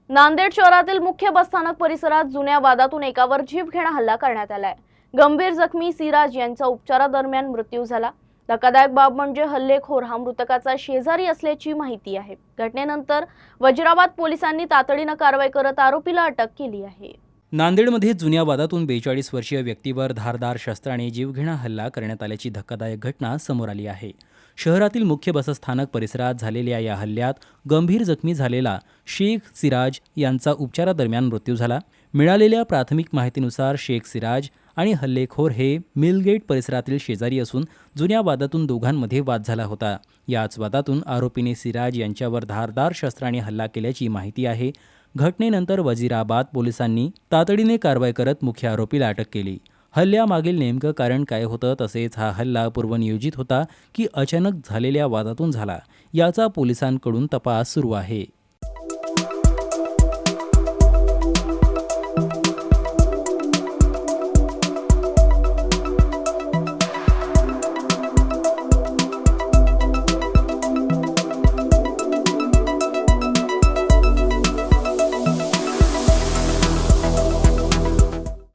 नांदेड शहरातील मुख्य बसस्थानक परिसरात जुन्या वादातून एकावर जीवघेणा हल्ला करण्यात आलाय। गंभीर जखमी सिराज यांचा उपचारादरम्यान मृत्यू झाला। धक्कादायक बाब म्हणजे हल्लेखोर हा मृतकाचा शेजारी असल्याची माहिती आहे। घटनेनंतर वजिराबाद पोलिसांनी तातडीने कारवाई करत आरोपीला अटक केली आहे। नांदेडमध्ये जुन्या वादातून 42 वर्षीय व्यक्तीवर धारदार शस्त्राने जीवघेणा हल्ला करण्यात आल्याची धक्कादायक घटना समोर आली आहे। शहरातील मुख्य बसस्थानक परिसरात झालेल्या या हल्ल्यात गंभीर जखमी झालेला शेख सिराज यांचा उपचारादरम्यान मृत्यू झाला। मिळालेल्या प्राथमिक माहितीनुसार शेख सिराज आणि हल्लेखोर हे मिलगेट परिसरातील शेजारी असून जुन्या वादातून दोघांमध्ये वाद झाला होता। याच वादातून आरोपीने सिराज यांच्यावर धारदार शस्त्राने हल्ला केल्याची माहिती आहे। घटनेनंतर वजिराबाद पोलिसांनी तातडीने कारवाई करत मुख्य आरोपीला अटक केली। हल्ल्यामागील नेमकं कारण काय होतं, तसेच हा हल्ला पूर्वनियोजित होता की अचानक झालेल्या वादातून झाला, याचा पोलिसांकडून तपास सुरू आहे।